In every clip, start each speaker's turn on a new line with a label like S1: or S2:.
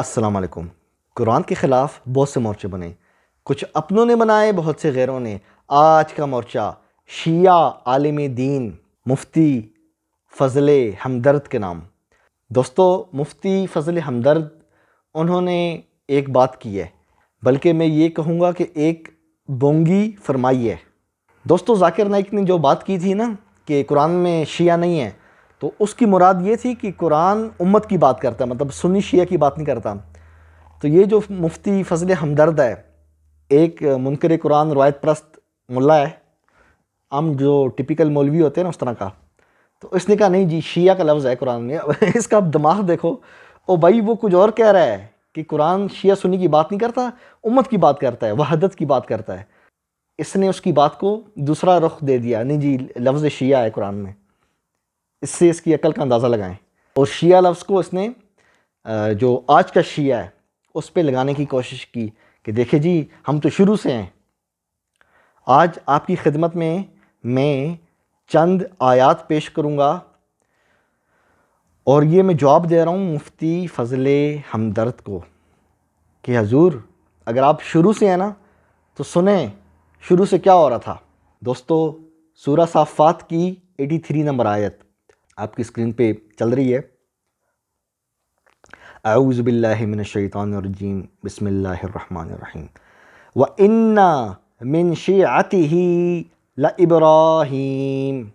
S1: السلام علیکم۔ قرآن کے خلاف بہت سے مورچے بنے، کچھ اپنوں نے بنائے، بہت سے غیروں نے۔ آج کا مورچہ شیعہ عالم دین مفتی فضل ہمدرد کے نام۔ دوستو، مفتی فضل ہمدرد انہوں نے ایک بات کی ہے، بلکہ میں یہ کہوں گا کہ ایک بونگی فرمائی ہے۔ دوستو، ذاکر نائک نے جو بات کی تھی نا کہ قرآن میں شیعہ نہیں ہے، تو اس کی مراد یہ تھی کہ قرآن امت کی بات کرتا ہے، مطلب سنی شیعہ کی بات نہیں کرتا۔ تو یہ جو مفتی فضل ہمدرد ہے، ایک منکر قرآن روایت پرست ملا ہے، ہم جو ٹپیکل مولوی ہوتے ہیں نا اس طرح کا۔ تو اس نے کہا نہیں جی، شیعہ کا لفظ ہے قرآن میں۔ اس کا دماغ دیکھو، او بھائی وہ کچھ اور کہہ رہا ہے کہ قرآن شیعہ سنی کی بات نہیں کرتا، امت کی بات کرتا ہے، وحدت کی بات کرتا ہے۔ اس نے اس کی بات کو دوسرا رخ دے دیا، نہیں جی لفظ شیعہ ہے قرآن میں۔ اس سے اس کی عقل کا اندازہ لگائیں۔ اور شیعہ لفظ کو اس نے جو آج کا شیعہ ہے اس پہ لگانے کی کوشش کی کہ دیکھیں جی ہم تو شروع سے ہیں۔ آج آپ کی خدمت میں چند آیات پیش کروں گا، اور یہ میں جواب دے رہا ہوں مفتی فضل ہمدرد کو کہ حضور اگر آپ شروع سے ہیں نا تو سنیں شروع سے کیا ہو رہا تھا۔ دوستو، سورہ صافات کی 83 نمبر آیت آپ کی اسکرین پہ چل رہی ہے۔ اعوذ باللہ من الشیطان الرجیم، بسم اللہ الرحمن الرحیم۔ وَإِنَّ مِن شِيعَتِهِ لَإِبْرَاهِيمَ۔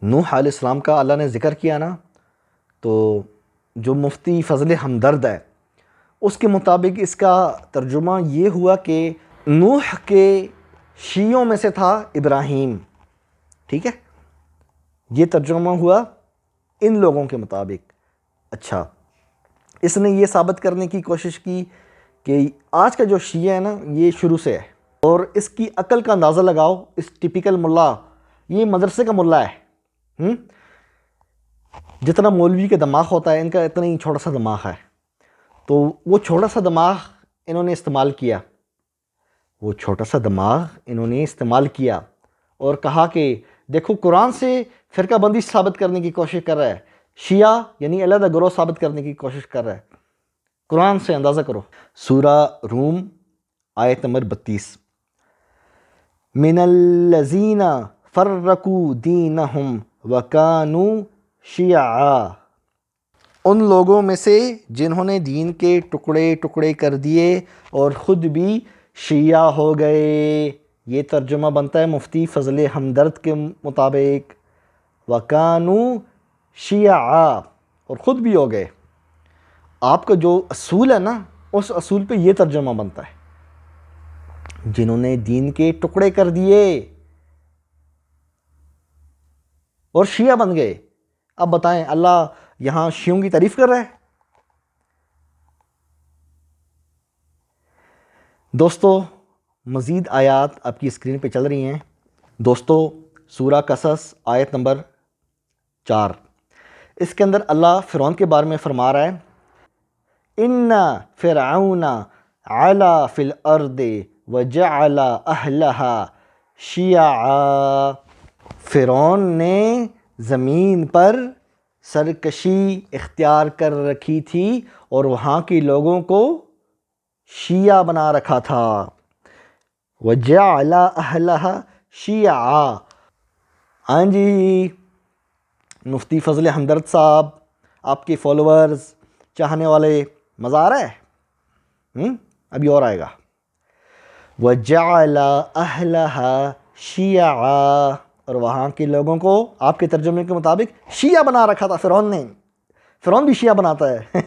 S1: نوح علیہ السلام کا اللہ نے ذکر کیا نا، تو جو مفتی فضل ہمدرد ہے اس کے مطابق اس کا ترجمہ یہ ہوا کہ نوح کے شیعوں میں سے تھا ابراہیم۔ ٹھیک ہے، یہ ترجمہ ہوا ان لوگوں کے مطابق۔ اچھا، اس نے یہ ثابت کرنے کی کوشش کی کہ آج کا جو شیعہ ہے نا یہ شروع سے ہے، اور اس کی عقل کا اندازہ لگاؤ۔ اس ٹپیکل ملا، یہ مدرسے کا ملا ہے، جتنا مولوی کا دماغ ہوتا ہے ان کا اتنا ہی چھوٹا سا دماغ ہے۔ تو وہ چھوٹا سا دماغ انہوں نے استعمال کیا، وہ چھوٹا سا دماغ انہوں نے استعمال کیا اور کہا کہ دیکھو قرآن سے فرقہ بندی ثابت کرنے کی کوشش کر رہا ہے، شیعہ یعنی علیحدہ گروہ ثابت کرنے کی کوشش کر رہا ہے۔ قرآن سے اندازہ کرو، سورہ روم آیت نمبر 32۔ من الذین فرقوا دینہم وکانوا شیعا۔ ان لوگوں میں سے جنہوں نے دین کے ٹکڑے ٹکڑے کر دیے اور خود بھی شیعہ ہو گئے۔ یہ ترجمہ بنتا ہے مفتی فضل ہمدرد کے مطابق، وَكَانُوا شِيَعًا، اور خود بھی ہو گئے۔ آپ کا جو اصول ہے نا اس اصول پہ یہ ترجمہ بنتا ہے، جنہوں نے دین کے ٹکڑے کر دیے اور شیعہ بن گئے۔ اب بتائیں اللہ یہاں شیعوں کی تعریف کر رہا ہے؟ دوستو، مزید آیات آپ کی اسکرین پہ چل رہی ہیں۔ دوستو، سورہ قصص آیت نمبر 4، اس کے اندر اللہ فرعون کے بارے میں فرما رہا ہے، إِنَّ فِرْعَوْنَ عَلَا فِي الْأَرْضِ وَجَعَلَ أَهْلَهَا شِيَعًا۔ فرعون نے زمین پر سرکشی اختیار کر رکھی تھی اور وہاں کے لوگوں کو شیعہ بنا رکھا تھا۔ وَجَعَلَ أَهْلَهَا شِيَعًا۔ ہاں جی، مفتی فضل ہمدرد صاحب، آپ کے فالوورز، چاہنے والے، مزہ آ رہا ہے؟ ابھی اور آئے گا۔ وَجَعَلَ أَهْلَهَا شِيَعًا، اور وہاں کے لوگوں کو آپ کے ترجمے کے مطابق شیعہ بنا رکھا تھا فرعون نے۔ فرعون بھی شیعہ بناتا ہے۔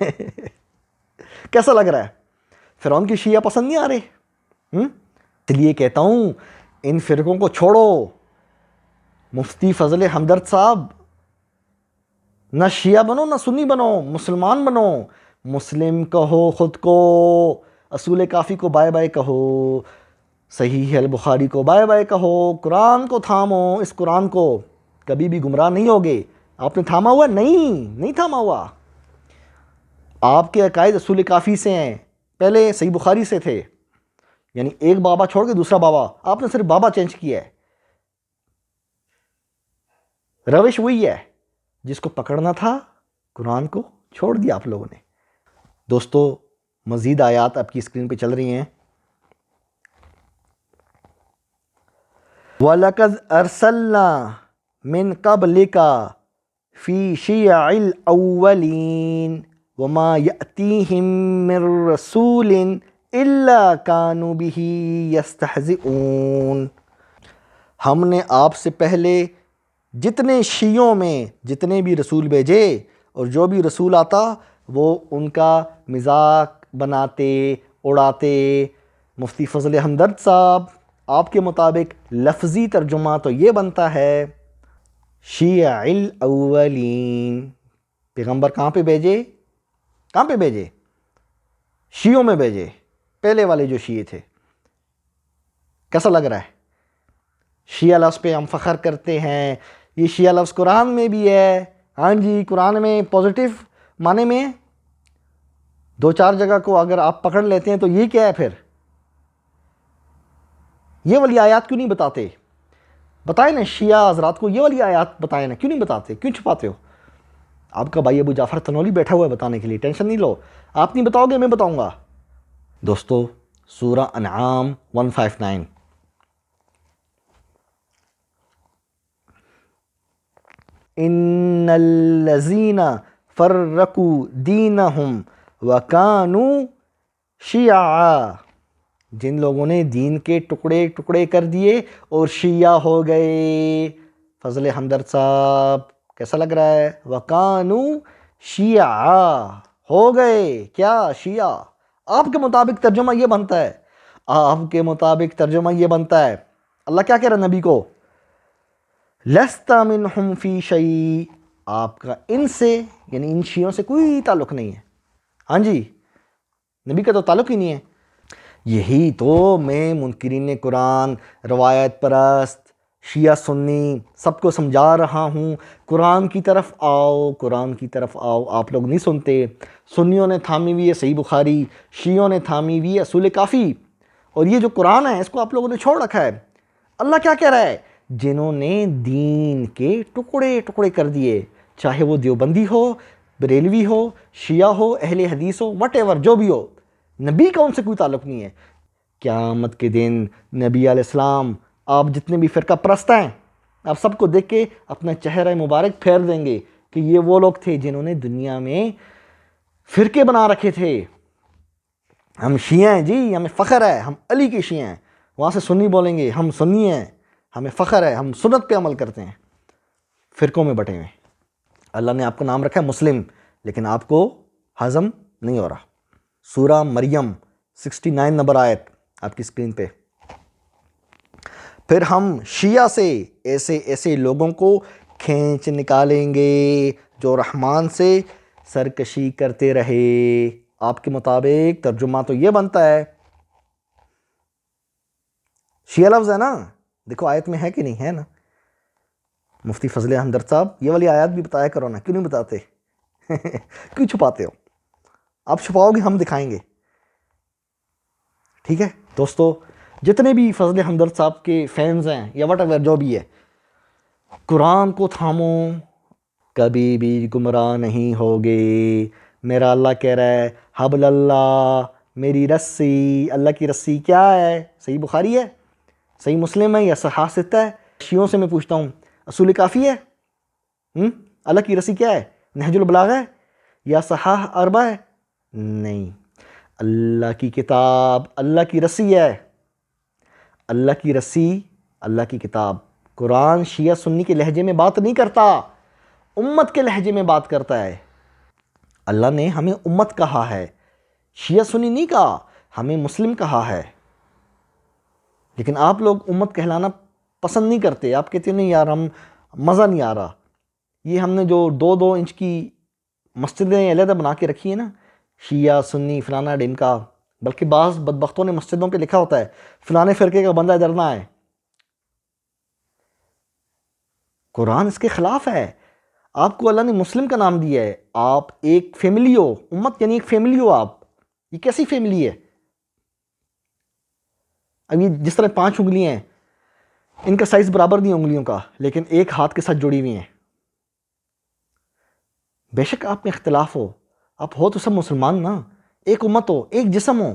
S1: کیسا لگ رہا ہے؟ فرعون کی شیعہ پسند نہیں آ رہے؟ اس لیے کہتا ہوں ان فرقوں کو چھوڑو۔ مفتی فضل ہمدرد صاحب، نہ شیعہ بنو نہ سنی بنو، مسلمان بنو۔ مسلم کہو خود کو، اصول کافی کو بائے بائے کہو، صحیح البخاری کو بائے بائے کہو، قرآن کو تھامو۔ اس قرآن کو کبھی بھی گمراہ نہیں ہوگے۔ آپ نے تھاما ہوا؟ نہیں تھاما ہوا۔ آپ کے عقائد اصول کافی سے ہیں، پہلے صحیح بخاری سے تھے، یعنی ایک بابا چھوڑ کے دوسرا بابا، آپ نے صرف بابا چینج کیا ہے۔ روش وہی ہے، جس کو پکڑنا تھا قرآن کو چھوڑ دیا آپ لوگوں نے۔ دوستو، مزید آیات آپ کی اسکرین پہ چل رہی ہیں. وَلَقَدْ أَرْسَلْنَا مِن قَبْلِكَ فِي شِيَعِ الْأَوَّلِينَ وَمَا يَأْتِيهِم مِّن رَّسُولٍ إِلَّا كَانُوا بِهِ يَسْتَهْزِئُونَ. ہم نے آپ سے پہلے جتنے شیعوں میں جتنے بھی رسول بھیجے اور جو بھی رسول آتا وہ ان کا مذاق بناتے اڑاتے. مفتی فضل ہمدرد صاحب آپ کے مطابق لفظی ترجمہ تو یہ بنتا ہے شیع الاولین. پیغمبر کہاں پہ بھیجے؟ کہاں پہ بھیجے؟ شیعوں میں بھیجے، پہلے والے جو شیعہ تھے. کیسا لگ رہا ہے؟ شیعہ لفظ پہ ہم فخر کرتے ہیں. یہ شیعہ لفظ قرآن میں بھی ہے. ہاں جی، قرآن میں پازیٹیو معنی میں 2-4 جگہ کو اگر آپ پکڑ لیتے ہیں تو یہ کیا ہے پھر؟ یہ والی آیات کیوں نہیں بتاتے؟ بتائیں نا شیعہ حضرات کو، یہ والی آیات بتائیں نا، کیوں نہیں بتاتے؟ کیوں چھپاتے ہو؟ آپ کا بھائی ابو جعفر تنولی بیٹھا ہوا ہے بتانے کے لیے، ٹینشن نہیں لو. آپ نہیں بتاؤ گے میں بتاؤں گا. دوستو سورہ انعام 159. ان الذین فرقوا دینہم وکانوا شیعا. جن لوگوں نے دین کے ٹکڑے ٹکڑے کر دیے اور شیعہ ہو گئے. فضل ہمدرد صاحب کیسا لگ رہا ہے؟ وَقَانُوا شِیعًا، ہو گئے کیا؟ شیعہ. آپ کے مطابق ترجمہ یہ بنتا ہے، آپ کے مطابق ترجمہ یہ بنتا ہے. اللہ کیا کہہ رہا ہے نبی کو؟ لَسْتَ مِنْهُمْ فِي شَيْءٍ. آپ کا ان سے یعنی ان شیعوں سے کوئی تعلق نہیں ہے. ہاں جی، نبی کا تو تعلق ہی نہیں ہے. یہی تو میں منکرین قرآن، روایت پرست، شیعہ سنی سب کو سمجھا رہا ہوں. قرآن کی طرف آؤ، قرآن کی طرف آؤ. آپ لوگ نہیں سنتے. سنیوں نے تھامی ہوئی ہے صحیح بخاری، شیعوں نے تھامی ہوئی ہے اصول کافی، اور یہ جو قرآن ہے اس کو آپ لوگوں نے چھوڑ رکھا ہے. اللہ کیا کہہ رہا ہے؟ جنہوں نے دین کے ٹکڑے ٹکڑے کر دیے، چاہے وہ دیوبندی ہو، بریلوی ہو، شیعہ ہو، اہل حدیث ہو، وٹ ایور جو بھی ہو، نبی کا ان سے کوئی تعلق نہیں ہے. قیامت کے دن نبی علیہ السلام آپ جتنے بھی فرقہ پرست ہیں آپ سب کو دیکھ کے اپنا چہرہ مبارک پھیر دیں گے کہ یہ وہ لوگ تھے جنہوں نے دنیا میں فرقے بنا رکھے تھے. ہم شیعہ ہیں جی، ہمیں فخر ہے، ہم علی کے شیعہ ہیں. وہاں سے سنی بولیں گے ہم سنی ہیں، ہمیں فخر ہے، ہم سنت پہ عمل کرتے ہیں. فرقوں میں بٹے ہوئے. اللہ نے آپ کو نام رکھا ہے مسلم، لیکن آپ کو ہضم نہیں ہو رہا. سورہ مریم 69 نمبر آیت آپ کی اسکرین پہ. پھر ہم شیعہ سے ایسے ایسے لوگوں کو کھینچ نکالیں گے جو رحمان سے سرکشی کرتے رہے. آپ کے مطابق ترجمہ تو یہ بنتا ہے، شیعہ لفظ ہے نا، دیکھو آیت میں ہے کہ نہیں ہے نا. مفتی فضل ہمدرد صاحب یہ والی آیات بھی بتایا کرو نا، کیوں نہیں بتاتے؟ کیوں چھپاتے ہو؟ آپ چھپاؤ گے ہم دکھائیں گے. ٹھیک ہے دوستو، جتنے بھی فضل ہمدرد صاحب کے فینز ہیں یا وٹ ایور جو بھی ہے، قرآن کو تھامو، کبھی بھی گمراہ نہیں ہوگے. میرا اللہ کہہ رہا ہے حبل اللہ، میری رسی. اللہ کی رسی کیا ہے؟ صحیح بخاری ہے، صحیح مسلم ہے یا صحاح ستہ ہے؟ شیعوں سے میں پوچھتا ہوں اصول کافی ہے؟ اللہ کی رسی کیا ہے؟ نہج البلاغہ ہے یا صحاح اربع ہے؟ نہیں، اللہ کی کتاب اللہ کی رسی ہے. اللہ کی رسی اللہ کی کتاب. قرآن شیعہ سنی کے لہجے میں بات نہیں کرتا، امت کے لہجے میں بات کرتا ہے. اللہ نے ہمیں امت کہا ہے، شیعہ سنی نہیں کہا، ہمیں مسلم کہا ہے. لیکن آپ لوگ امت کہلانا پسند نہیں کرتے. آپ کہتے ہیں نہیں یار ہم مزہ نہیں آ رہا. یہ ہم نے جو 2-2 انچ کی مسجدیں علیحدہ بنا کے رکھی ہیں نا، شیعہ سنی فلانا ڈمکا، بلکہ بعض بدبختوں نے مسجدوں پہ لکھا ہوتا ہے فلانے فرقے کا بندہ ادھر نہ آئے. قرآن اس کے خلاف ہے. آپ کو اللہ نے مسلم کا نام دیا ہے، آپ ایک فیملی ہو. امت یعنی ایک فیملی ہو آپ. یہ کیسی فیملی ہے؟ اب یہ جس طرح 5 انگلیاں ہیں، ان کا سائز برابر نہیں انگلیوں کا، لیکن ایک ہاتھ کے ساتھ جڑی ہوئی ہیں. بے شک آپ میں اختلاف ہو، آپ ہو تو سب مسلمان نا. ایک امت ہو، ایک جسم ہو،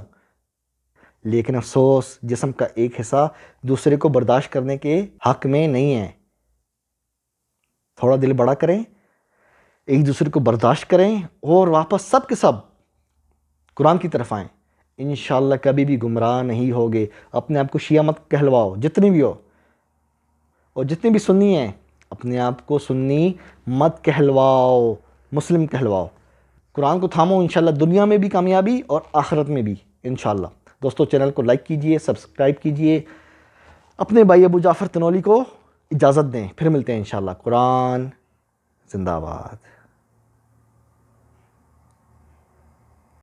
S1: لیکن افسوس جسم کا ایک حصہ دوسرے کو برداشت کرنے کے حق میں نہیں ہے۔ تھوڑا دل بڑا کریں، ایک دوسرے کو برداشت کریں اور واپس سب کے سب قرآن کی طرف آئیں۔ انشاءاللہ کبھی بھی گمراہ نہیں ہوگے۔ اپنے آپ کو شیعہ مت کہلواؤ، جتنی بھی ہو، اور جتنے بھی سنی ہیں اپنے آپ کو سنی مت کہلواؤ، مسلم کہلواؤ۔ قرآن کو تھامو، انشاءاللہ دنیا میں بھی کامیابی اور آخرت میں بھی انشاءاللہ۔ دوستو چینل کو لائک کیجئے، سبسکرائب کیجئے، اپنے بھائی ابو جعفر تنولی کو اجازت دیں، پھر ملتے ہیں انشاءاللہ۔ قرآن زندہ باد۔